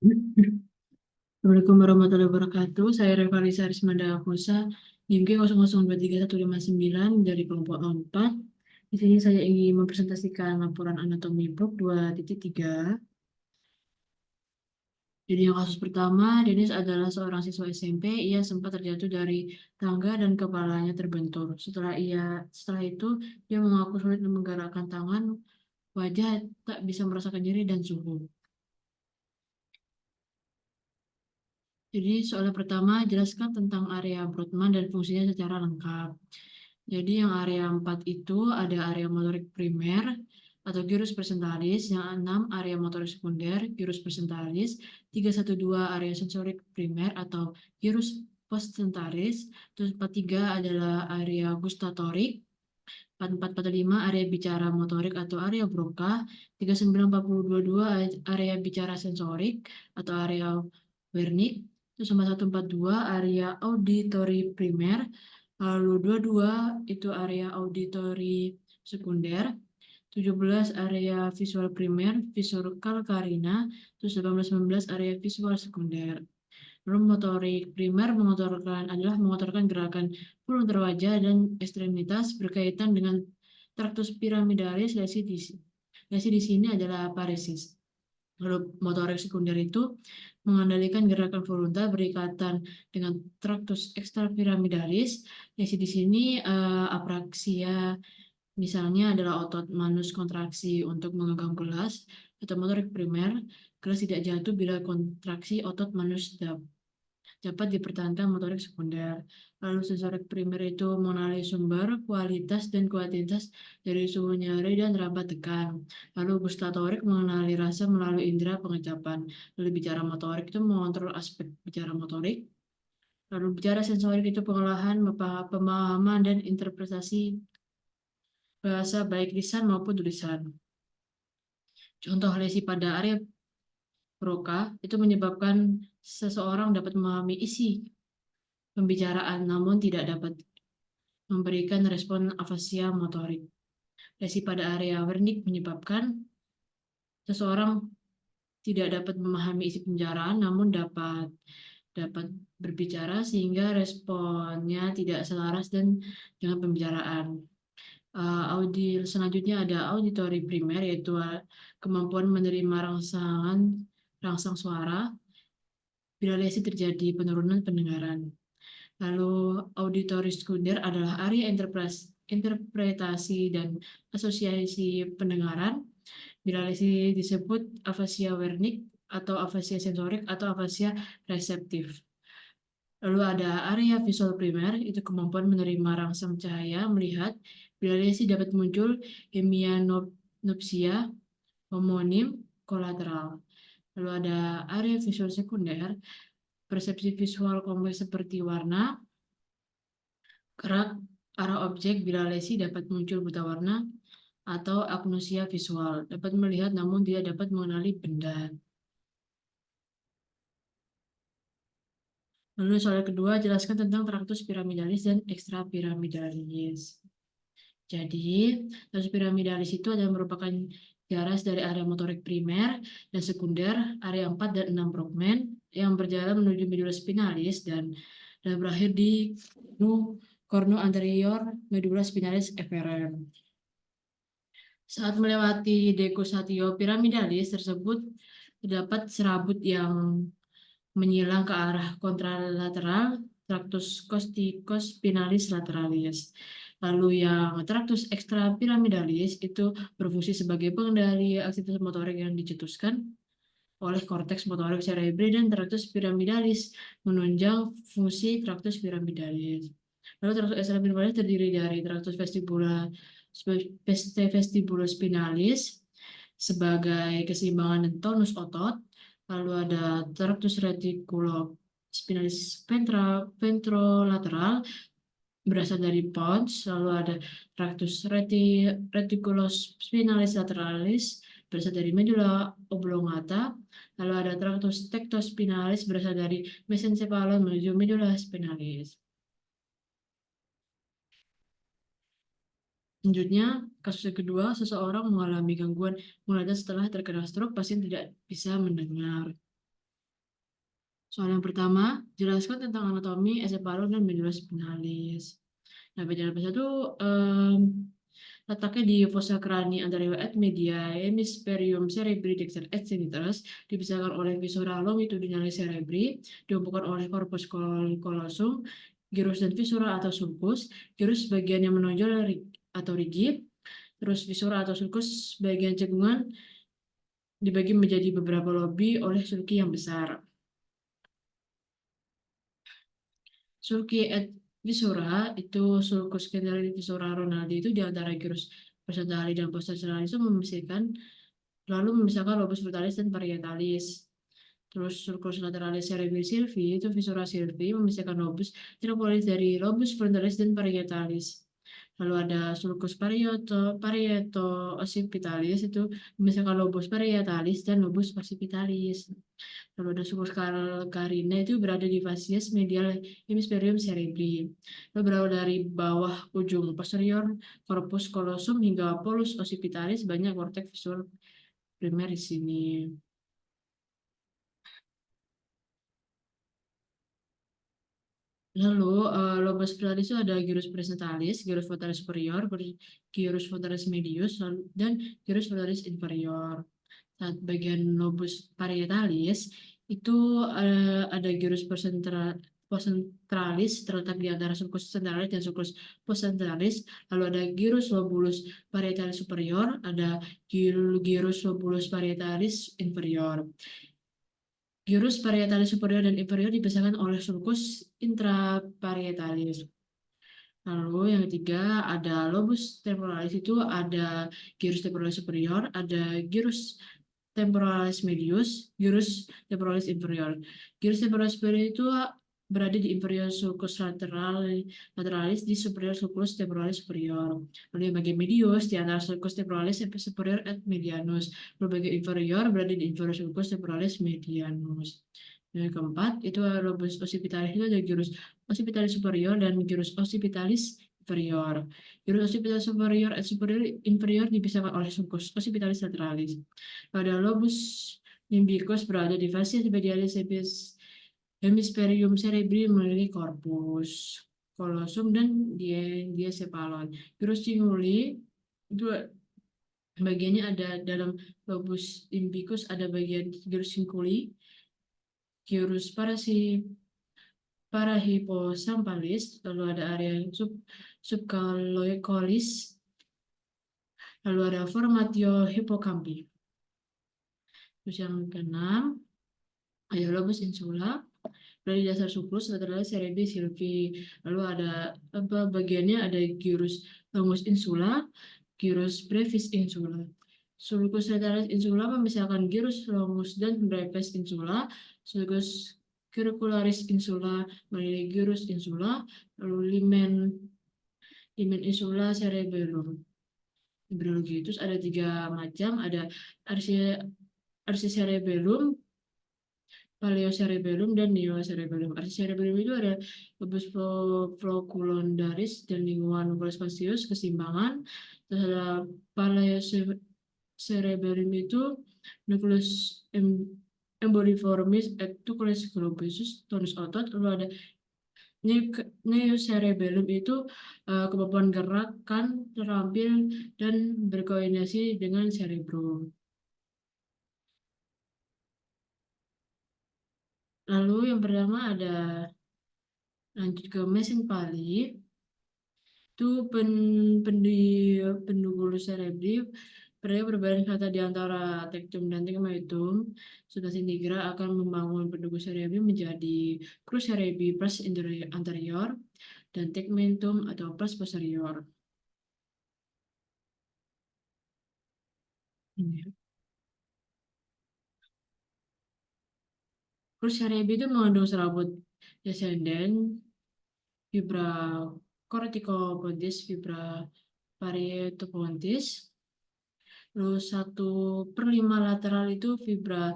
Assalamualaikum warahmatullahi wabarakatuh. Saya Revalisa Arismanda Pusa, IMG 00231599 dari kelompok 4. Di sini saya ingin mempresentasikan laporan anatomi bab 2.3. Jadi yang kasus pertama, Denis adalah seorang siswa SMP. Ia sempat terjatuh dari tangga dan kepalanya terbentur. Setelah itu, dia mengaku sulit menggerakkan tangan, wajah tak bisa merasakan nyeri dan suhu. Jadi soal pertama, jelaskan tentang area Brodmann dan fungsinya secara lengkap. Jadi yang area 4 itu ada area motorik primer atau gyrus presentalis, yang 6 area motorik sekunder, gyrus presentalis, 312 area sensorik primer atau gyrus postsensoris, terus 43 adalah area gustatorik, 4445 area bicara motorik atau area Broca, 39 40 22 area bicara sensorik atau area Wernicke, terus 4142 area auditory primer, lalu 22 itu area auditory sekunder, 17 area visual primer, visual karina, terus 18 19 area visual sekunder. Lalu motorik primer adalah mengotorkan gerakan peluntur wajah dan ekstremitas berkaitan dengan traktus piramidalis. Lesi di sini adalah paresis. Lalu motorik sekunder itu mengendalikan gerakan voluntar berikatan dengan traktus ekstrapiramidalis. Lesi di sini apraksia, misalnya adalah otot manus kontraksi untuk memegang gelas, atau motorik primer, gelas tidak jatuh bila kontraksi otot manus dapat dipertahankan motorik sekunder. Lalu sensorik primer itu mengenali sumber, kualitas, dan kuantitas dari suhu nyeri dan raba tekan. Lalu gustatorik mengenali rasa melalui indera pengecapan. Lalu bicara motorik itu mengontrol aspek bicara motorik. Lalu bicara sensorik itu pengolahan, pemahaman, dan interpretasi bahasa baik lisan maupun tulisan. Contoh lesi pada area Broca itu menyebabkan seseorang dapat memahami isi pembicaraan namun tidak dapat memberikan respon afasia motorik. Lesi pada area Wernicke menyebabkan seseorang tidak dapat memahami isi pembicaraan namun dapat berbicara sehingga responnya tidak selaras dan dengan pembicaraan. Selanjutnya ada auditory primer, yaitu kemampuan menerima rangsang suara bila lesi terjadi penurunan pendengaran. Lalu auditory sekunder adalah area interpretasi dan asosiasi pendengaran. Bila lesi disebut afasia Wernicke atau afasia sensorik atau afasia reseptif. Lalu ada area visual primer, itu kemampuan menerima rangsang cahaya, melihat. Bila lesi dapat muncul hemianopsia, homonim, kolateral. Lalu ada area visual sekunder, persepsi visual kompleks seperti warna, gerak, arah objek. Bila lesi dapat muncul buta warna, atau agnosia visual, dapat melihat namun tidak dapat mengenali benda. Lalu soal kedua, jelaskan tentang traktus piramidalis dan ekstrapiramidalis. Jadi, traktus piramidalis itu adalah merupakan garis dari area motorik primer dan sekunder, area 4 dan 6 Brockman, yang berjalan menuju medulla spinalis dan berakhir di cornu anterior medulla spinalis efferent. Saat melewati decussatio piramidalis tersebut, terdapat serabut yang menyilang ke arah kontralateral, traktus costicospinalis spinalis lateralis. Lalu yang traktus ekstrapiramidalis itu berfungsi sebagai pengendali aktivitas motorik yang dicetuskan oleh korteks motorik cerebri, dan traktus piramidalis menunjang fungsi traktus piramidalis. Lalu traktus ekstrapiramidalis terdiri dari traktus vestibulospinalis sebagai keseimbangan dan tonus otot. Lalu ada traktus reticulospinalis ventrolateral berasal dari pons. Lalu ada traktus reticulospinalis lateralis berasal dari medulla oblongata. Lalu ada traktus tectospinalis berasal dari mesencephalon menuju medulla spinalis. Selanjutnya, kasus yang kedua, seseorang mengalami gangguan penglihatan setelah terkena stroke. Pasien tidak bisa mendengar. Soal yang pertama, jelaskan tentang anatomi encephalon dan medulus spinalis. Nah, bagian satu letaknya di fossa crani anterior et mediae hemispherium cerebri dexter et genitus, dipisahkan oleh viscera longitudinalis cerebri, dihubungkan oleh corpus callosum, gyrus dan viscera atau sulcus, gyrus bagian yang menonjol atau rigid, terus viscera atau sulcus bagian cekungan dibagi menjadi beberapa lobi oleh sulci yang besar. Sulci et viscera itu sulcus generalis viscera Ronaldi itu di antara gyrus presentalis dan posteralis itu memisahkan lobus frontalis dan parietalis. Terus sulcus lateralis cerebri sylvie itu viscera sylvie memisahkan lobus temporalis dari lobus frontalis dan parietalis. Lalu ada sulcus parieto occipitalis itu memisahkan lobus parietalis dan lobus occipitalis. Lalu ada sulcus calcarina itu berada di facies medial hemispherium cerebri. Lalu berawal dari bawah ujung posterior corpus callosum hingga polus occipitalis, banyak korteks visual primer di sini. Lalu lobus frontalis itu ada gyrus presentalis, gyrus frontalis superior, gyrus frontalis medius, dan gyrus frontalis inferior. Saat bagian lobus parietalis itu ada gyrus postentralis terletak di antara sulcus centralis dan sulcus postcentralis. Lalu ada gyrus lobulus parietalis superior, ada gyrus lobulus parietalis inferior. Gyrus parietalis superior dan inferior dipisahkan oleh sulcus intraparietalis. Lalu yang ketiga ada lobus temporalis itu ada gyrus temporalis superior, ada gyrus temporalis medius, gyrus temporalis inferior. Gyrus temporalis superior itu berada di inferior sulcus lateralis di superior sulcus temporalis superior. Lalu yang bagian medius di antara sulcus temporalis superior et medianus. Lalu bagian inferior berada di inferior sulcus temporalis medianus. Yang keempat itu lobus occipitalis itu ada gyrus occipitalis superior dan gyrus occipitalis inferior. Gyrus occipitalis superior et superior inferior dipisahkan oleh sulcus occipitalis lateralis. Pada lobus limbicus berada di facies medialis hemispherium cerebri mengelilingi corpus callosum dan diencephalon. Gyrus cinguli itu bagiannya ada dalam lobus limbicus, ada bagian gyrus cinguli, gyrus parahiposampalis, lalu ada area subcaloicolis, lalu ada formatio hippocampi. Terus yang keenam, ada lobus insula, dari dasar sulcus lateralis cerebri sylvie. Lalu ada bagiannya ada gyrus longus insula, gyrus brevis insula. Sulcus lateralis insula memisahkan gyrus longus dan brevis insula. Sulcus circularis insula mengelilingi gyrus insula. Lalu limen insula cerebellum. Biologi itu ada 3 macam, ada arsicerebellum, paleocerebellum, dan neocerebellum. Arsicerebellum itu ada lobus floculondaris dan lingkungan nucleus facius, keseimbangan. Terus ada paleocerebellum itu nucleus emboliformis et nucleus globosus, tonus otot. Lalu ada neocerebellum itu kemampuan gerakan terampil dan berkoordinasi dengan cerebrum. Lalu yang pertama ada lanjut ke mesenpali, itu pendugulus cerebri pada perbedaan kata di antara tektum dan tegmentum. Substansi nigra akan membangun pendugulus cerebri menjadi crus cerebri plus anterior dan tegmentum atau plus posterior. Crus cerebri itu mengandung serabut descendent, fibra corticopontis, fibra parietopontis. Lalu 1/5 lateral itu fibra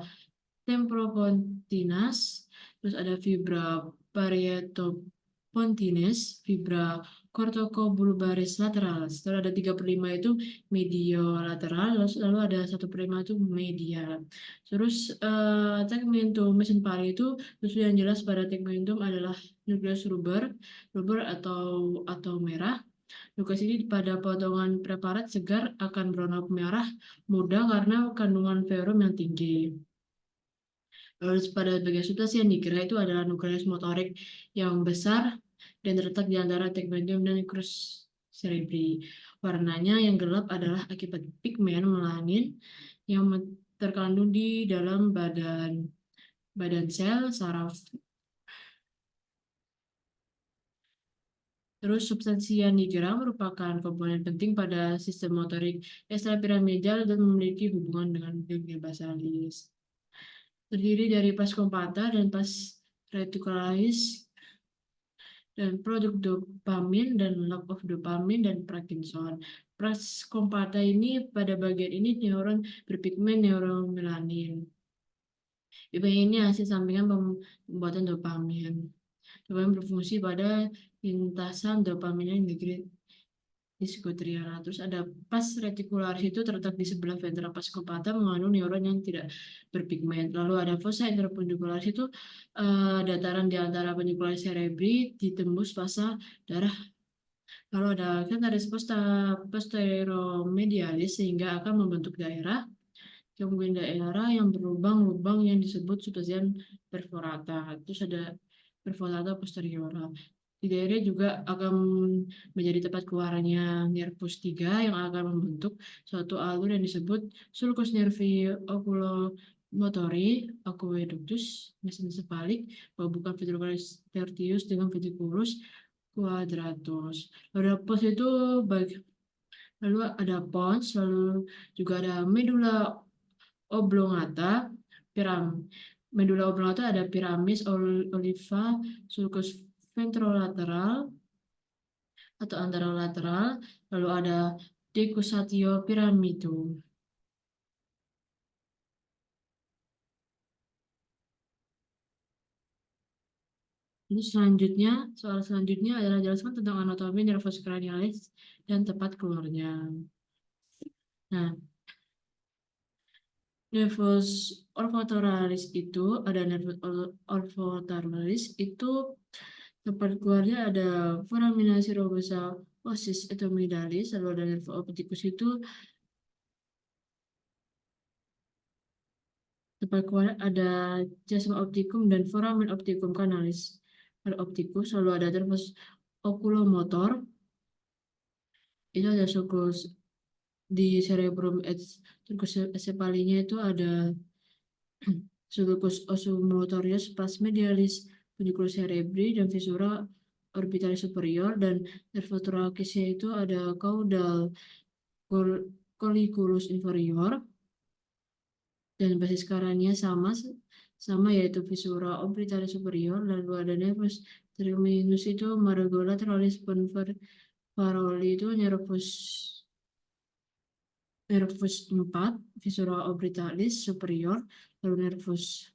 temporopontinas, terus ada fibra parietopontines, fibra corticobulbaris lateralis. Lalu ada 3/5 itu mediolateral, lalu ada 1/5 itu medial. Terus tegmentum mesentery itu sesuai yang jelas pada tegmentum adalah nukleus rubber atau merah. Nukleus ini pada potongan preparat segar akan berwarna merah muda karena kandungan ferum yang tinggi. Lalu pada bagian substansi yang dikira itu adalah nukleus motorik yang besar dan terletak di antara tegmentum dan crus cerebri. Warnanya yang gelap adalah akibat pigmen melanin yang terkandung di dalam badan sel saraf. Terus substansi yang dikira merupakan komponen penting pada sistem motorik ekstrapiramidal dan memiliki hubungan dengan ganglia basalis. Terdiri dari pars compacta dan pars reticularis dan produk dopamin dan lack of dopamin dan Parkinson. Pars compacta ini pada bagian ini neuron berpigmen neuron melanin. Ini hasil sampingan pembuatan dopamin. Dopamin berfungsi pada lintasan dopamin yang diskotriana. Terus ada pars reticularis itu terletak di sebelah ventral pars compacta mengandung neuron yang tidak berpigmen. Lalu ada fossa interpundicularis itu dataran di antara pedicularis cerebri ditembus pasa darah. Lalu ada cavitaris posteromedialis sehingga akan membentuk daerah yang berlubang-lubang yang disebut substansial perforata. Terus ada perforata posteriora. Di daerah juga akan menjadi tempat keluarnya nervus 3 yang akan membentuk suatu alur yang disebut sulcus nervi oculomotori aqueductus mesencephalic, bukan ventriculus tertius dengan ventriculus quadratus. Lalu ada pons, lalu juga ada medulla oblongata, medulla oblongata ada piramis oliva, sulcus ventrolateral atau anterolateral, lalu ada decussatio pyramidum. Ini soal selanjutnya adalah jelaskan tentang anatomi nervus cranialis dan tempat keluarnya. Nah, nervus olfactoralis itu tempat keluarnya ada foramina serosa osis etomidalis, lalu ada nervus opticus itu tempat keluar ada chiasma opticum dan foramen opticum canalis. Ada opticus, lalu ada nervus oculomotor. Itu ada sulcus di cerebrum sulcus encephalinya itu ada sulcus oculomotorius pars medialis, pedicularis cerebri dan viscera orbitalis superior, dan nervus thoracisnya itu ada caudal colliculus inferior dan basis karanya sama yaitu viscera orbitalis superior. Lalu ada nervus terminus itu margo lateralis paroli itu nervus 4 viscera orbitalis superior, lalu nervus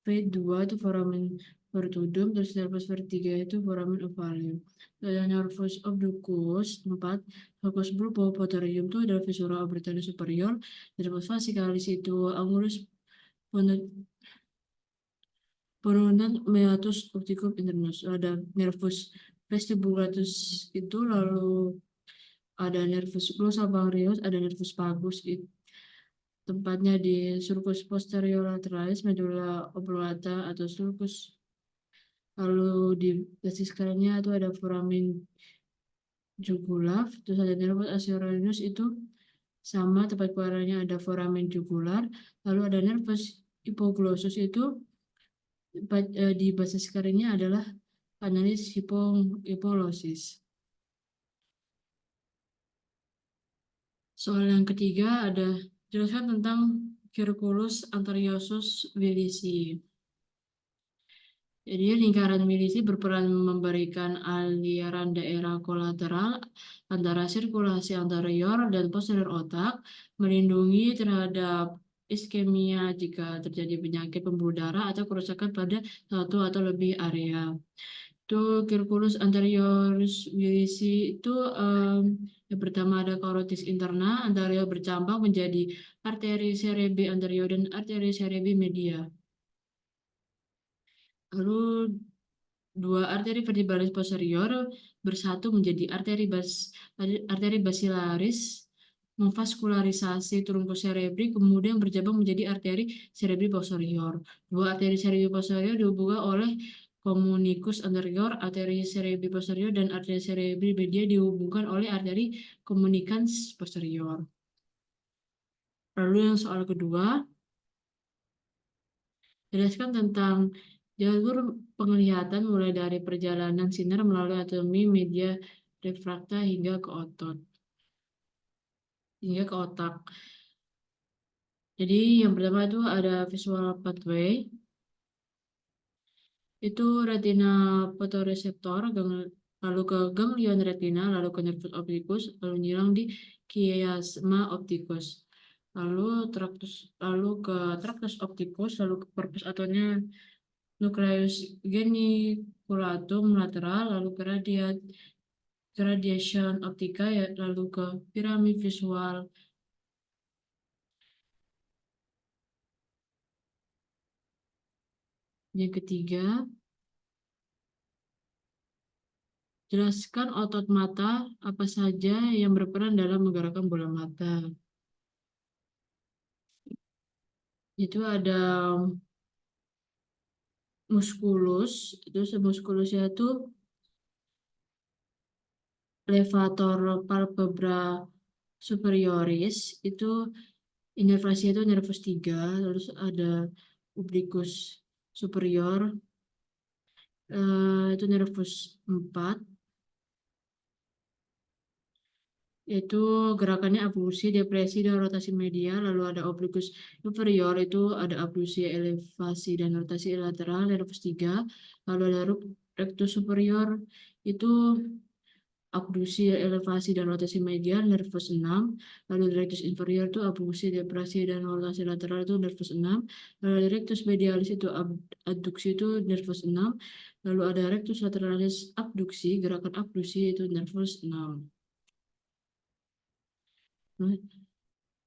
V2 itu foramen vertudum, terus nervus V3 itu foramen ovalium. Lalu nervus obducus 4 sulcus bulbopotorium itu adalah viscera orbitalis superior, nervus fascicalis itu angulus pononat meatus opticum internus. Ada nervus vestibulatus itu, lalu ada nervus glossopharyngeus, ada nervus vagus, tempatnya di sulcus posterior lateralis, medulla oblongata atau sulcus. Lalu di basis karennya itu ada foramen jugular, terus ada nervus ascleranus itu sama tempat keluarnya ada foramen jugular. Lalu ada nervus hypoglossus itu di basis karennya adalah canalis hypoglosis. Soal yang ketiga ada jelaskan tentang circulus anteriosus villi. Jadi lingkaran milisi berperan memberikan aliran daerah kolateral antara sirkulasi anterior dan posterior otak, melindungi terhadap iskemia jika terjadi penyakit pembuluh darah atau kerusakan pada satu atau lebih area. Itu circulus anterioris wirisi itu yang pertama ada korotis interna, anterior bercambang menjadi arteri cerebi anterior dan arteri cerebi media. Lalu dua arteri vertebralis posterior bersatu menjadi arteri basilaris memvaskularisasi trunkus cerebri kemudian bercabang menjadi arteri cerebri posterior. Dua arteri cerebri posterior dihubungkan oleh komunikus anterior, arteri cerebri posterior dan arteri cerebri media dihubungkan oleh arteri komunikans posterior. Lalu yang soal kedua, jelaskan tentang jalur penglihatan mulai dari perjalanan sinar melalui anatomi media refrakta hingga ke otak. Jadi yang pertama itu ada visual pathway, itu retina photoreceptor, lalu ke ganglion retina, lalu ke nervus opticus, lalu nyilang di chiasma opticus. Lalu ke tractus opticus, lalu ke corpus atonia nucleus geniculatum lateral, lalu ke radiation optica, ya, lalu ke piramid visual. Yang ketiga, jelaskan otot mata apa saja yang berperan dalam menggerakkan bola mata. Itu ada musculus, itu musculusnya itu levator palpebra superioris, itu inervasinya itu nervus 3, terus ada obliquus superior, itu nervus 4, yaitu gerakannya abduksi, depresi, dan rotasi medial. Lalu ada obliquus inferior, itu ada abduksi, elevasi, dan rotasi lateral, nervus 3. Lalu ada rectus superior, itu abduksi, elevasi, dan rotasi medial, nervus 6. Lalu rectus inferior itu abduksi, depresi, dan rotasi lateral, itu nervus 6. Lalu ada rectus medialis, itu adduksi, itu nervus 6. Lalu ada rectus lateralis abduksi, gerakan abduksi, itu nervus 6.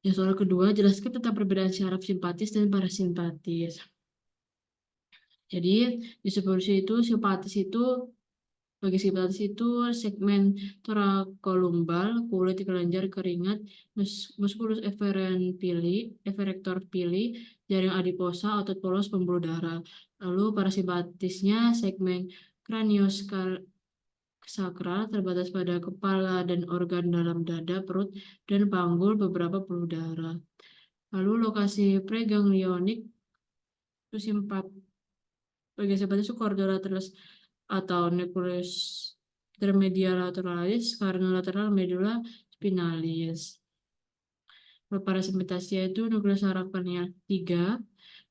Ya, soal kedua, jelaskan tentang perbedaan syaraf simpatis dan parasimpatis. Jadi, di supervisi itu, bagi simpatis itu segmen thoracolumbar, kulit kelenjar keringat, musculus efferentor pili, jaring adiposa, otot polos, pembuluh darah. Lalu parasimpatisnya segmen sakral terbatas pada kepala dan organ dalam dada, perut, dan panggul, beberapa pembuluh darah. Lalu lokasi preganglionik itu bagian simpatis itu chorda lateralis atau nucleus intermedial lateralis, karena lateral medulla spinalis. Parasimpatisnya itu nukleus saraf kranial 3,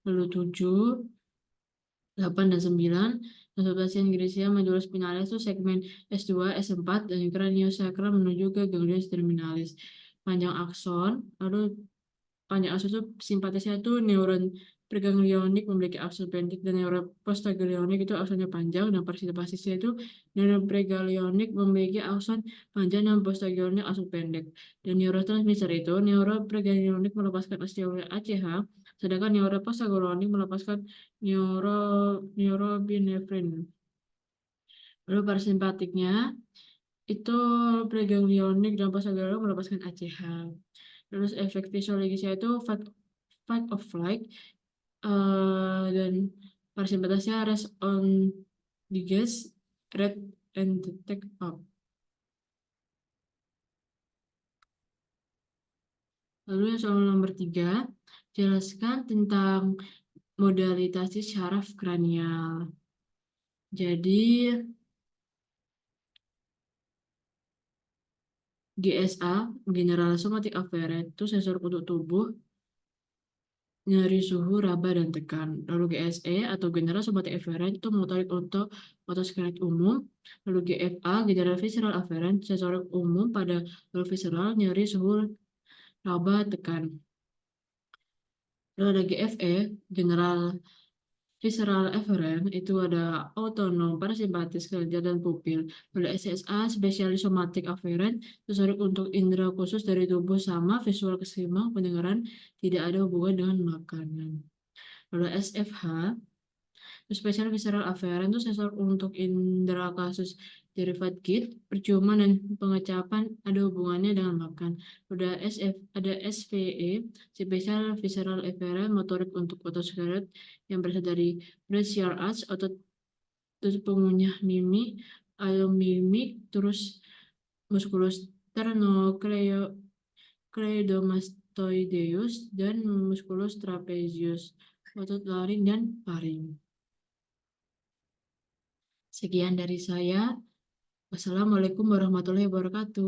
lalu 7, 8, dan 9. Substansian Grisia medulla spinalis itu segmen S2, S4, dan craniosacral menuju ke ganglion terminalis. Panjang akson, lalu panjang akson itu simpatisnya itu neuron preganglionik memiliki akson pendek dan neuron postganglionik itu aksonnya panjang, dan parasimpasisnya itu neuron preganglionik memiliki akson panjang dan postganglionik akson pendek. Dan neurotransmitter itu neuron preganglionik melepaskan ACH, sedangkan neuron postganglionik melepaskan norepinefrin. Lalu parasimpatiknya itu preganglionik dan postganglionik melepaskan ACH. Terus efek fisiologisnya itu fight of flight, dan parasimpatisnya rest on digest, red and take up. Lalu yang soal nomor 3, jelaskan tentang modalitas syaraf kranial. Jadi GSA, General Somatic Afferent, itu sensor untuk tubuh, nyeri, suhu, raba, dan tekan. Lalu GSE atau General Somatic Afferent itu motorik untuk otoskeletik umum. Lalu GFA, General Visceral Afferent, sensorik umum pada level visceral, nyeri, suhu, raba, tekan. Lalu ada GFE, General visceral efferent itu ada autonom, parasimpatis, kelenjar, dan pupil. Pada SSA, spesialis somatic afferent, sensorik untuk indera khusus dari tubuh sama, visual keseimbangan pendengaran, tidak ada hubungan dengan makanan. Lalu SFH, spesial visceral afferent itu sensor untuk indera kasus derivat git, perciuman, dan pengecapan ada hubungannya dengan makan. Ada SVE, spesial visceral efferent motorik untuk otosclerot yang berasal dari brachial arch, otot terus pengunyah mimik, alomimik, terus musculus sternocleidomastoideus, dan musculus trapezius, otot laring dan paring. Sekian dari saya. Wassalamualaikum warahmatullahi wabarakatuh.